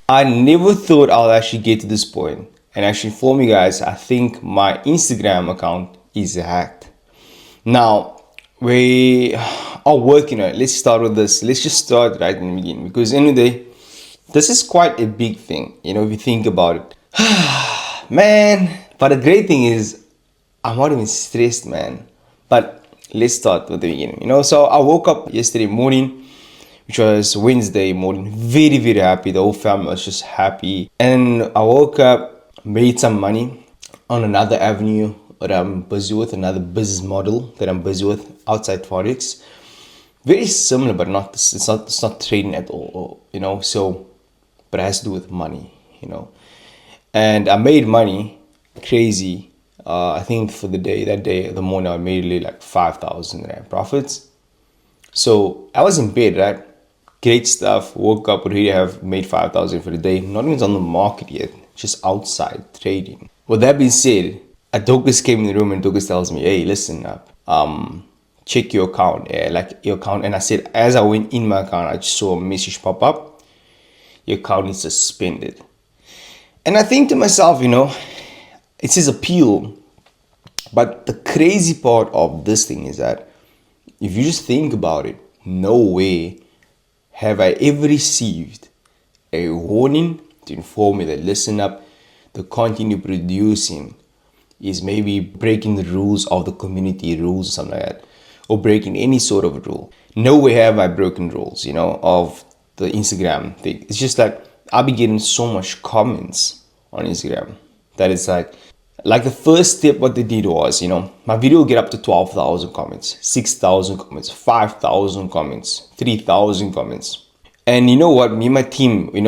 I never thought I'll actually get to this point and actually inform you guys. I think my Instagram account is hacked. Now, we are working on it. Let's start with this. Let's just start right in the beginning, because in the day, this is quite a big thing, if you think about it. Man, but the great thing is, I'm not even stressed, man. But let's start with the beginning. So I woke up yesterday morning, which was Wednesday morning, very, very happy. The whole family was just happy. And I woke up, made some money on another avenue that I'm busy with, another business model that I'm busy with outside Forex. Very similar, but it's not trading at all, so, but it has to do with money. And I made money, crazy. I think for that day, the morning, I made like 5,000 Rand profits. So I was in bed, right? Great stuff. Woke up, already have made 5,000 for the day. Not even on the market yet, just outside trading. With that being said, a Douglas came in the room and Douglas tells me, "Hey, listen up. Check your account, like your account." And I said, as I went in my account, I just saw a message pop up. Your account is suspended. And I think to myself, it says appeal. But the crazy part of this thing is that if you just think about it, no way have I ever received a warning to inform me that, listen up, the content you're producing is maybe breaking the rules of the community rules or something like that, or breaking any sort of rule. No way have I broken rules, of the Instagram thing. It's just like I'll be getting so much comments on Instagram that it's like the first step, what they did was, my video will get up to 12,000 comments, 6,000 comments, 5,000 comments, 3,000 comments. And you know what, me and my team, we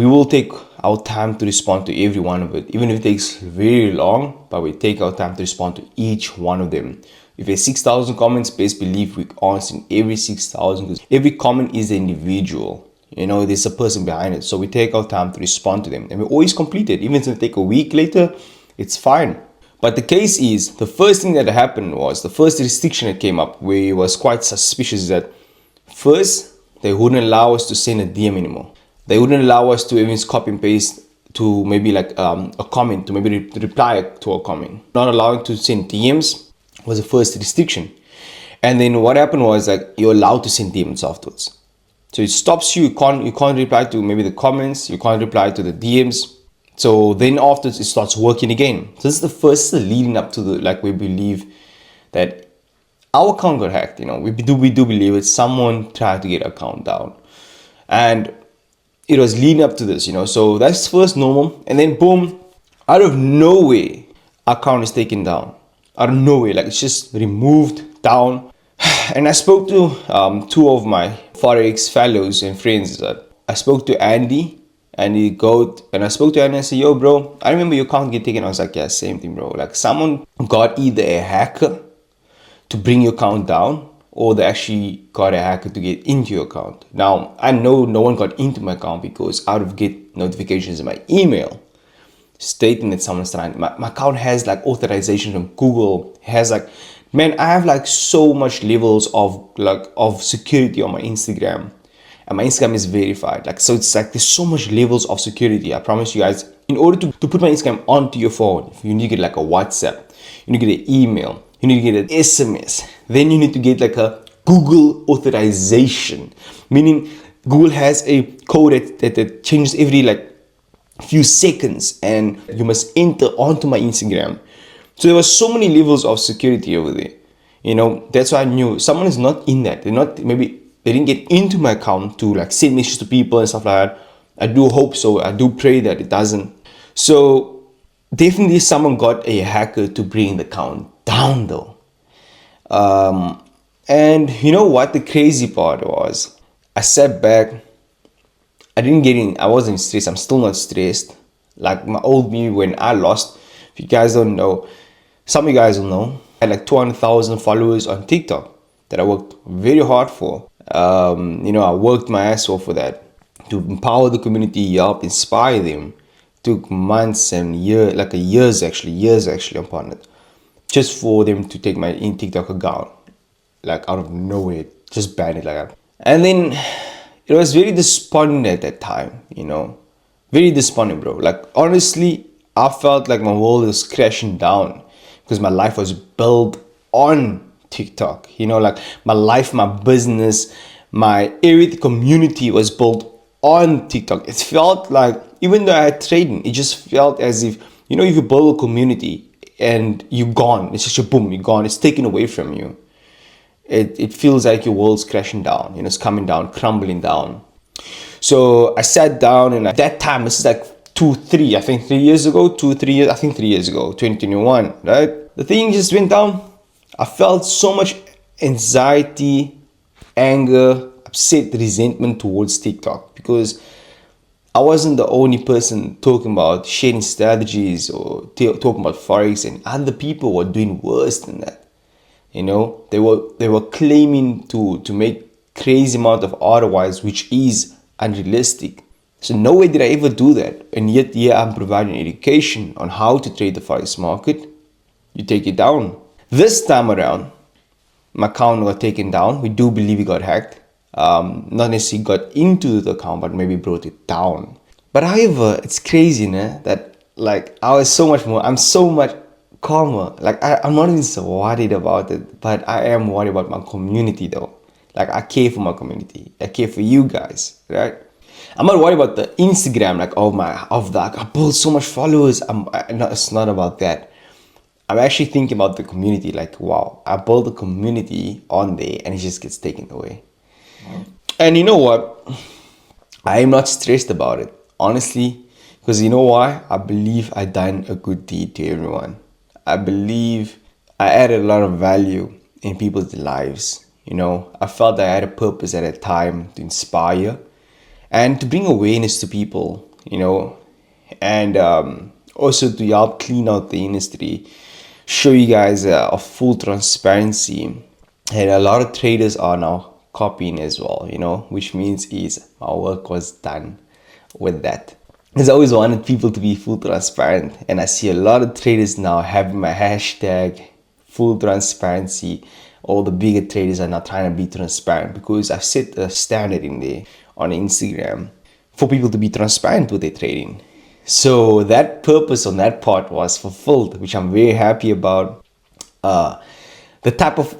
will take our time to respond to every one of it, even if it takes very long, but we take our time to respond to each one of them. If there's 6,000 comments, best believe we answer every 6,000, because every comment is an individual. There's a person behind it. So we take our time to respond to them, and we always complete it. Even if it take a week later, it's fine. But the case is, the first thing that happened was, the first restriction that came up, where it was quite suspicious, is that first, they wouldn't allow us to send a DM anymore. They wouldn't allow us to even copy and paste to maybe like a comment, to maybe reply to a comment. Not allowing to send DMs was the first restriction. And then what happened was, like, you're allowed to send DMs afterwards. So it stops you. You can't reply to maybe the comments. You can't reply to the DMs. So then afterwards it starts working again. So this is the first leading up to we believe that our account got hacked. We do believe it. Someone tried to get our account down, and it was leading up to this. So that's first normal, and then boom, out of nowhere, our account is taken down. Out of nowhere, like, it's just removed down. And I spoke to two of my Forex fellows and friends. I spoke to Andy. And I spoke to Andy and I said, "Yo, bro, I remember your account get taken." I was like, "Yeah, same thing, bro. Like, someone got either a hacker to bring your account down, or they actually got a hacker to get into your account." Now, I know no one got into my account, because I would get notifications in my email stating that someone's trying. My account has like authorization from Google. It has like, man, I have like so much levels of security on my Instagram. And my Instagram is verified. So it's like there's so much levels of security. I promise you guys, in order to put my Instagram onto your phone, you need to get like a WhatsApp, you need to get an email, you need to get an SMS, then you need to get like a Google authorization, meaning Google has a code that changes every like few seconds, and you must enter onto my Instagram. So there were so many levels of security over there. That's why I knew someone is not in that. They didn't get into my account to like send messages to people and stuff like that. I do hope so. I do pray that it doesn't. So definitely someone got a hacker to bring the account down though. And you know what the crazy part was? I sat back. I wasn't stressed. I'm still not stressed. Like my old me when I lost. If you guys don't know, some of you guys will know. I had like 200,000 followers on TikTok that I worked very hard for. I worked my ass off for that, to empower the community, help inspire them. Took months and years actually upon it, just for them to take my TikTok account, like out of nowhere, just ban it like that. And then it was very despondent at that time, Very disappointing, bro. Like, honestly, I felt like my world was crashing down because my life was built on TikTok. You know, like my life, my business, my every community was built on TikTok. It felt like, even though I had trading, it just felt as if, you know, if you build a community and you're gone, it's just a boom, you're gone, it's taken away from you. It feels like your world's crashing down, you know, it's coming down, crumbling down. So I sat down, and at that time, this is like 2, 3, I think 3 years ago, 2, 3 years, I think 3 years ago, 2021, right? The thing just went down. I felt so much anxiety, anger, upset, resentment towards TikTok because I wasn't the only person talking about sharing strategies or talking about Forex, and other people were doing worse than that. You know, they were claiming to make crazy amount of ROIs, which is unrealistic. So no way did I ever do that. And yet, yeah, I'm providing education on how to trade the Forex market. You take it down. This time around, my account got taken down. We do believe we got hacked. Not necessarily got into the account, but maybe brought it down. But however, it's crazy, né? That like I'm so much calmer. Like I'm not even so worried about it, but I am worried about my community though. Like I care for my community. I care for you guys, right? I'm not worried about the Instagram, like of that. I built so much followers. No, it's not about that. I'm actually thinking about the community. Like, wow, I built a community on there, and it just gets taken away. And you know what? I am not stressed about it, honestly, because you know why? I believe I done a good deed to everyone. I believe I added a lot of value in people's lives. You know, I felt that I had a purpose at a time to inspire and to bring awareness to people, you know, and also to help clean out the industry, show you guys a full transparency. And a lot of traders are now copying as well, you know, which means is my work was done with that. Because I always wanted people to be full transparent, and I see a lot of traders now having my hashtag full transparency. All the bigger traders are now trying to be transparent because I've set a standard in there on Instagram for people to be transparent with their trading. So that purpose on that part was fulfilled, which I'm very happy about. The type of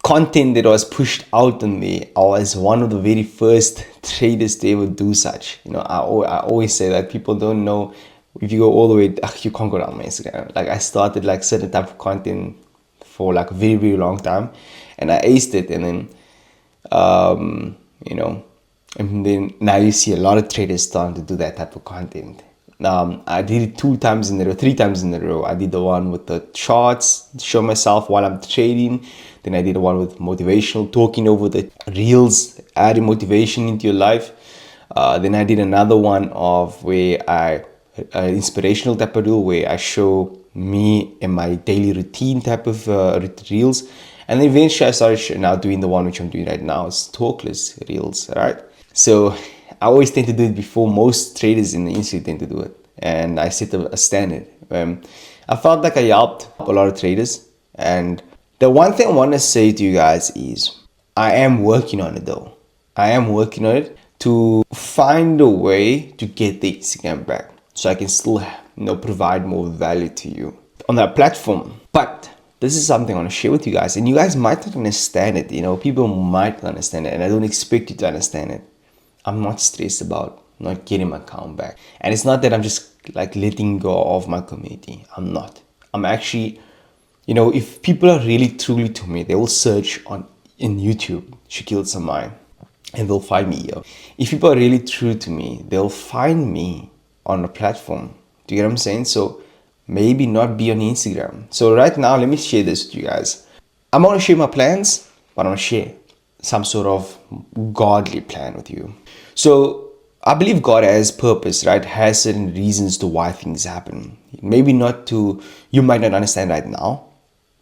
content that was pushed out on me, I was one of the very first traders to ever do such. You know, I always say that people don't know. If you go all the way, you can't go down my Instagram. Like I started like certain type of content for like a very, very long time, and I aced it, and then you know, and then now you see a lot of traders starting to do that type of content. I did it 2 times in a row, 3 times in a row. I did the one with the charts, show myself while I'm trading. Then I did the one with motivational, talking over the reels, adding motivation into your life. Then I did another one of where inspirational type of reel, where I show me and my daily routine type of reels. And then eventually I started now doing the one which I'm doing right now. It's talkless reels, all right? So I always tend to do it before most traders in the industry tend to do it. And I set a standard. I felt like I helped a lot of traders. And the one thing I want to say to you guys is I am working on it though. I am working on it to find a way to get the Instagram back, so I can still, you know, provide more value to you on that platform. But this is something I want to share with you guys, and you guys might not understand it. You know, people might not understand it, and I don't expect you to understand it. I'm not stressed about not getting my account back, and it's not that I'm just like letting go of my community. I'm not. I'm actually, you know, if people are really truly to me, they will search in YouTube Shaquel Samaai, and they'll find me here. If people are really true to me, they'll find me on a platform. Do you get what I'm saying? So maybe not be on Instagram. So right now, let me share this with you guys. I'm going to share my plans, but I'm going to share some sort of godly plan with you. So I believe God has purpose, right? Has certain reasons to why things happen. Maybe not to, you might not understand right now.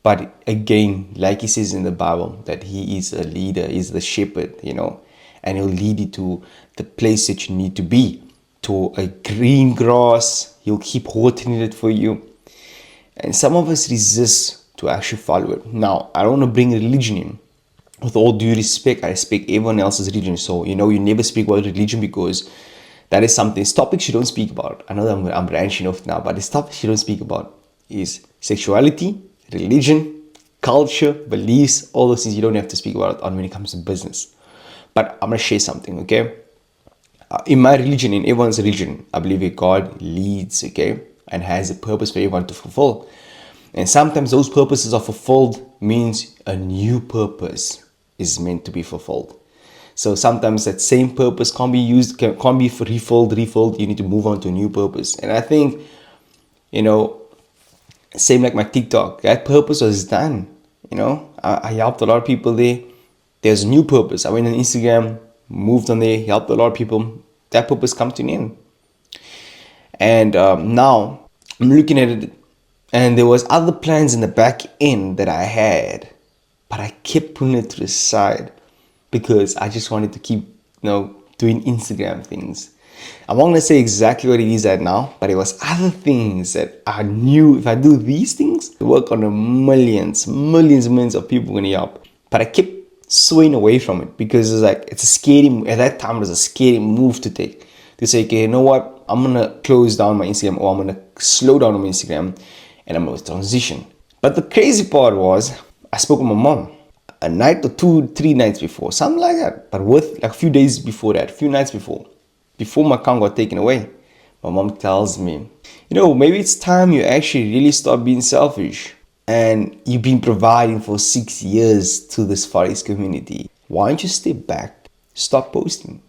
But again, like he says in the Bible, that he is a leader, he's the shepherd, you know, and he'll lead you to the place that you need to be, to a green grass. He'll keep watering it for you. And some of us resist to actually follow it. Now, I don't want to bring religion in. With all due respect, I respect everyone else's religion. So, you know, you never speak about religion because That is something, it's topics you don't speak about. I know that I'm branching off now, but the topics you don't speak about is sexuality, religion, culture, beliefs, all those things you don't have to speak about on when it comes to business. But I'm going to share something, okay? In my religion, in everyone's religion, I believe that God leads, okay? And has a purpose for everyone to fulfill. And sometimes those purposes are fulfilled means a new purpose is meant to be fulfilled. So sometimes that same purpose can't be used, can't be refilled. You need to move on to a new purpose. And I think, same like my TikTok, that purpose was done. I helped a lot of people there. There's a new purpose. I went on Instagram, moved on there, helped a lot of people. That purpose comes to an end. And now I'm looking at it, and there was other plans in the back end that I had, but I kept putting it to the side because I just wanted to keep, doing Instagram things. I'm not going to say exactly what it is at now, but it was other things that I knew if I do these things, to work on millions of people going to help. But I kept swaying away from it because it's a scary, at that time it was a scary move to take. To say, okay, you know what? I'm going to close down my Instagram, or I'm going to slow down my Instagram, and I'm going to transition. But the crazy part was, I spoke with my mom a night or 2-3 nights before, something like that. But with a few days before that, a few nights before my account got taken away, my mom tells me, maybe it's time you actually really start being selfish. And you've been providing for 6 years to this Forex community. Why don't you step back? Stop posting.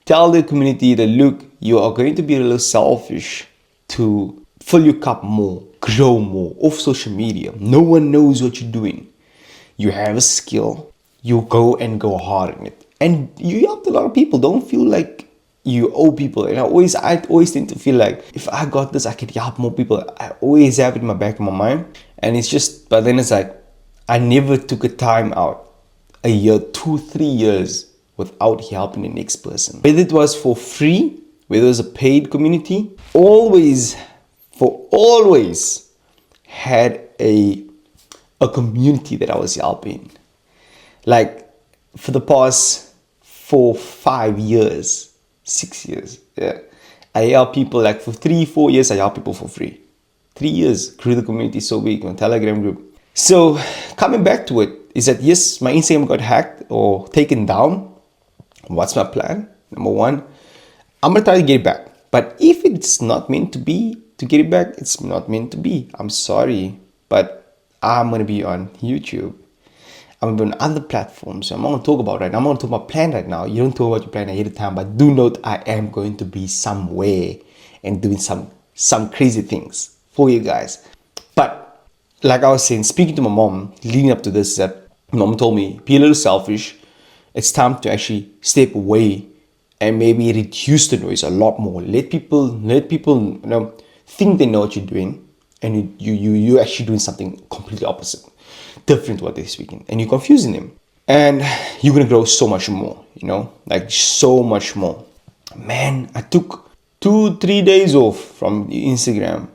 Tell the community that, look, you are going to be a little selfish to fill your cup more, grow more off social media. No one knows what you're doing. You have a skill. You go hard on it. And you helped a lot of people. Don't feel like you owe people. And I always tend to feel like if I got this, I could help more people. I always have it in my back of my mind. And it's just, but then it's like, I never took a time out, a year, 2-3 years, without helping the next person. Whether it was for free, whether it was a paid community, always had a community that I was helping. Like for the past 4-5 years, 6 years, yeah, I help people. Like for 3-4 years, I help people for free. 3 years, grew the community so big on Telegram group. So coming back to it, is that yes, my Instagram got hacked or taken down. What's my plan? Number one, I'm gonna try to get it back. But if it's not meant to be to get it back, it's not meant to be. I'm sorry, but I'm gonna be on YouTube. I'm gonna be on other platforms. So I'm not gonna talk about it right now. I'm gonna talk about plan right now. You don't talk about your plan ahead of time, but do note I am going to be somewhere and doing some crazy things for you guys. But like I was saying, speaking to my mom leading up to this, that mom told me, be a little selfish. It's time to actually step away and maybe reduce the noise a lot more. Let people think they know what you're doing, and you're actually doing something completely opposite, different to what they're speaking, and you're confusing them. And you're gonna grow so much more, like so much more. Man, I took 2-3 days off from Instagram,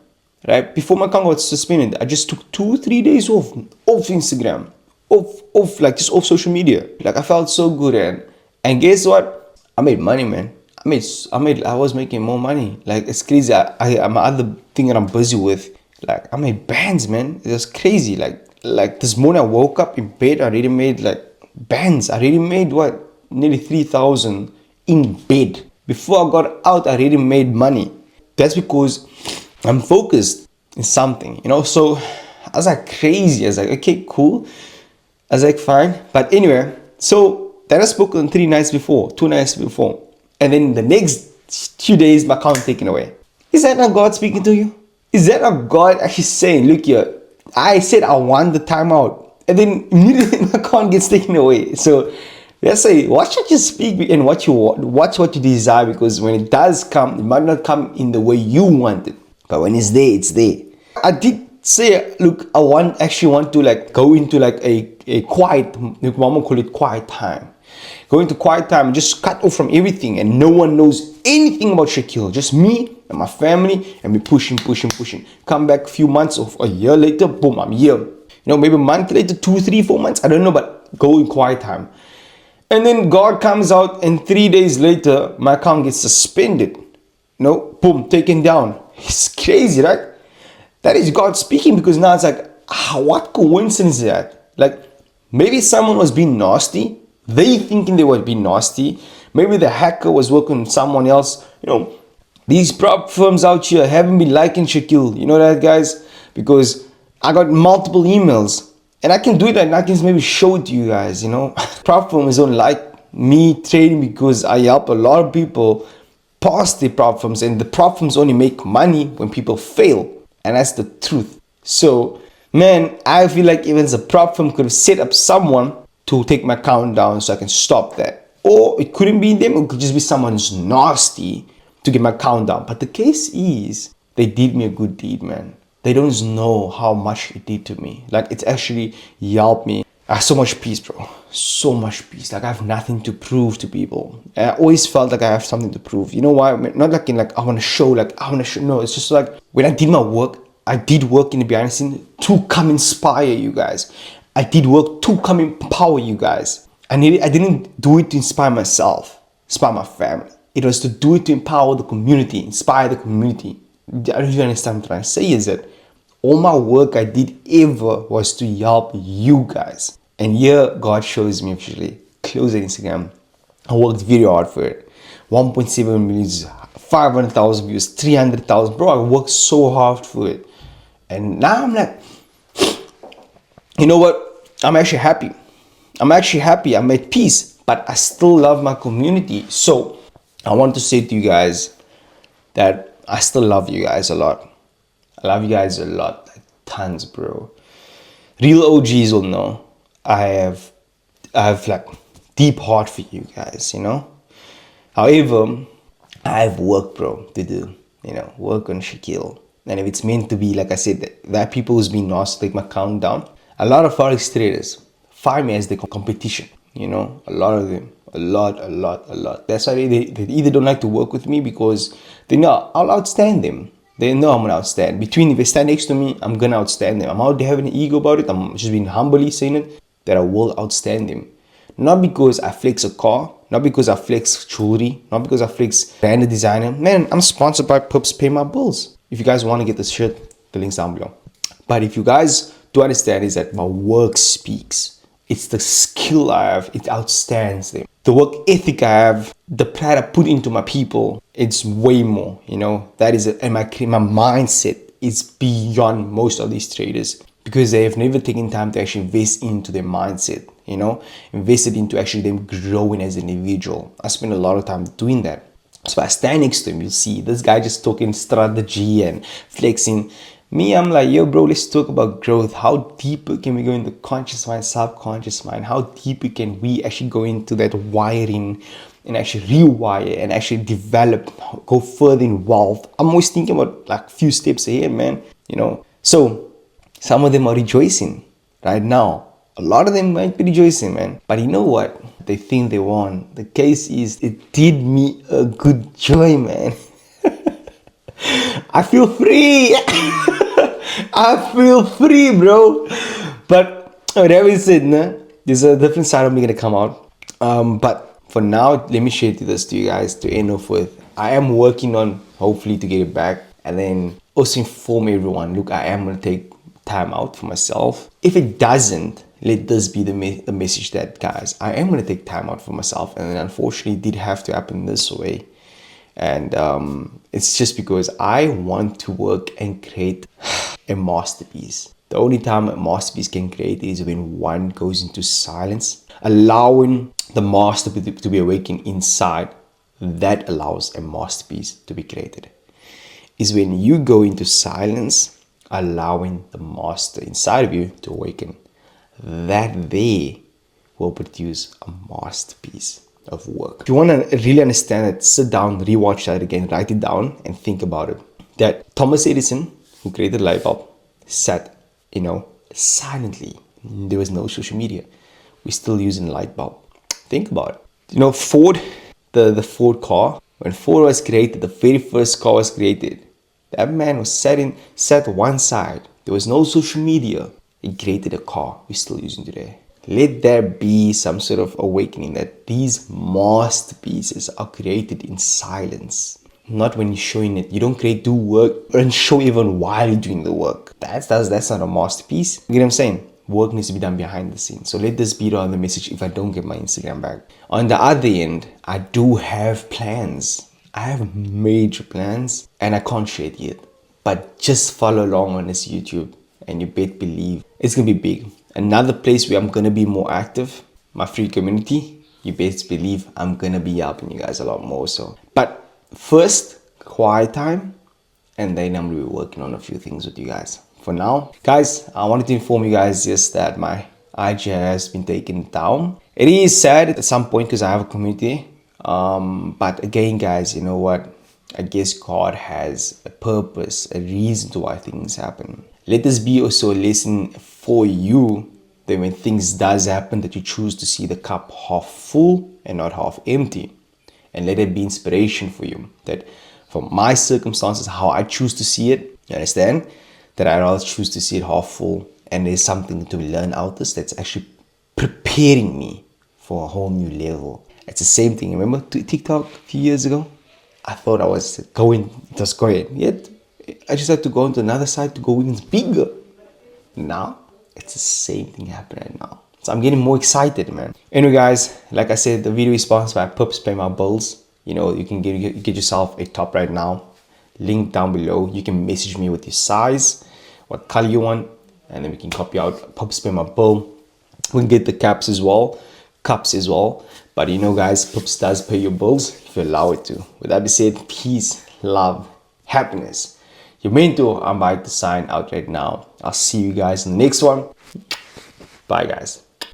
right? Before my account got suspended, I just took 2-3 days off Instagram. Off like just off social media. Like I felt so good, and guess what? I made money, man. I was making more money. Like it's crazy. My other thing that I'm busy with, like I made bands, man. It was crazy. Like this morning I woke up in bed. I already made like bands. I already made nearly 3,000 in bed. Before I got out, I already made money. That's because I'm focused in something, So I was like crazy. I was like, okay, cool. I was like, fine. But anyway, so then I spoke on 2 nights before. And then the next few days, my account taken away. Is that not God speaking to you? Is that not God actually saying, look here, I said I want the timeout. And then immediately my account gets taken away. So let's say, watch what you speak and watch what you desire, because when it does come, it might not come in the way you want it. But when it's there, it's there. I did say, look, I actually want to like go into like a quiet, mama call it quiet time. Go into quiet time and just cut off from everything, and no one knows anything about Shaquel. Just me and my family, and me pushing. Come back a few months or a year later, boom, I'm here. Maybe a month later, 2, 3, 4 months, I don't know, but go in quiet time. And then God comes out and 3 days later, my account gets suspended. No, boom, taken down. It's crazy, right? That is God speaking, because now it's like, what coincidence is that? Like, maybe someone was being nasty. They thinking they were being nasty. Maybe the hacker was working with someone else. These prop firms out here haven't been liking Shaquel. You know that, guys? Because I got multiple emails. And I can do it and I can maybe show it to you guys, Prop firms don't like me trading because I help a lot of people pass the prop firms. And the prop firms only make money when people fail. And that's the truth. So, man, I feel like even as a prop firm could have set up someone to take my account down so I can stop that. Or it couldn't be them, it could just be someone who's nasty to get my account down. But the case is, they did me a good deed, man. They don't know how much it did to me. Like, it's actually helped me. I have so much peace, bro. So much peace. Like, I have nothing to prove to people. And I always felt like I have something to prove. You know why? Not like in like, I want to show, No, it's just like, when I did my work, I did work in the behind the scene to come inspire you guys. I did work to come empower you guys. I didn't do it to inspire myself, inspire my family. It was to do it to empower the community, inspire the community. I don't even understand what I'm trying to say, is that all my work I did ever was to help you guys. And here God shows me, actually, close the Instagram. I worked very hard for it. 1.7 million, 500,000 views, 300,000. Bro, I worked so hard for it. And now I'm like, you know what? I'm actually happy. I'm at peace. But I still love my community. So I want to say to you guys that I still love you guys a lot. I love you guys a lot, like tons, bro. Real OGs will know I have like deep heart for you guys, However, I have work, bro, to do, work on Shaquel. And if it's meant to be, like I said, that people who's been asked to take my account down, a lot of Forex traders find me as the competition, a lot of them. A lot. That's why they either don't like to work with me, because they know I'll outstand them. They know I'm gonna outstand. If they stand next to me, I'm gonna outstand them. I'm out there having an ego about it. I'm just being humbly saying it, that I will outstand them. Not because I flex a car, not because I flex jewelry, not because I flex brand designer. Man, I'm sponsored by Pups Pay My Bills. If you guys want to get this shirt, the link's down below. But if you guys do understand, is that my work speaks. It's the skill I have, it outstands them. The work ethic I have, the pride I put into my people, it's way more, That is, and my mindset is beyond most of these traders, because they have never taken time to actually invest into their mindset, invested into actually them growing as an individual. I spend a lot of time doing that. So I stand next to him, you'll see this guy just talking strategy and flexing. Me, I'm like, yo, bro, let's talk about growth. How deeper can we go into conscious mind, subconscious mind? How deeper can we actually go into that wiring and actually rewire and actually develop, go further in wealth? I'm always thinking about like a few steps ahead, man, So some of them are rejoicing right now. A lot of them might be rejoicing, man. But you know what? They think they won. The case is, it did me a good joy, man. I feel free. I feel free, bro. But whatever is said, there's a different side of me gonna come out. But for now, let me share this to you guys to end off with. I am working on hopefully to get it back, and then also inform everyone. Look, I am gonna take time out for myself. If it doesn't, let this be the message that, guys, I am gonna take time out for myself, and then unfortunately, it did have to happen this way. And it's just because I want to work and create a masterpiece. The only time a masterpiece can create is when one goes into silence, allowing the masterpiece to be awakened inside. That allows a masterpiece to be created. Is when you go into silence, allowing the master inside of you to awaken. That there will produce a masterpiece of work. If you want to really understand it, sit down, rewatch that again, write it down and think about it. That Thomas Edison, who created the light bulb, sat, silently. There was no social media. We're still using the light bulb. Think about it. Ford, the Ford car, when Ford was created, the very first car was created, that man was sat one side. There was no social media. He created a car we're still using today. let there be some sort of awakening that these masterpieces are created in silence. Not when you're showing it. You don't do work and show even while you're doing the work. That's not a masterpiece. You get what I'm saying? Work needs to be done behind the scenes. So let this be the message if I don't get my Instagram back. On the other end, I do have plans. I have major plans and I can't share it yet. But just follow along on this YouTube and you bet believe it's gonna be big. Another place where I'm gonna be more active, my free community, you best believe I'm gonna be helping you guys a lot more so. But first, quiet time, and then I'm gonna be working on a few things with you guys. For now, guys, I wanted to inform you guys just that my IG has been taken down. It is sad at some point because I have a community. But again, guys, you know what? I guess God has a purpose, a reason to why things happen. Let this be also a lesson for you that when things does happen, that you choose to see the cup half full and not half empty. And let it be inspiration for you that from my circumstances, how I choose to see it, you understand? That I rather choose to see it half full, and there's something to learn out of this that's actually preparing me for a whole new level. It's the same thing. Remember TikTok a few years ago? I thought I was going, it was great. Yet I just had to go into another side to go even bigger. Now it's the same thing happening right now. So I'm getting more excited, man. Anyway, guys, like I said, the video is sponsored by Pups Pay My Bills. You know, you can get yourself a top right now. Link down below. You can message me with your size, what color you want, and then we can copy out Pups Pay My Bill. We can get the caps as well, cups as well. But you know, guys, Pups does pay your bills if you allow it to. With that being said, peace, love, happiness. Your mentor, I'm about to sign out right now. I'll see you guys in the next one. Bye, guys.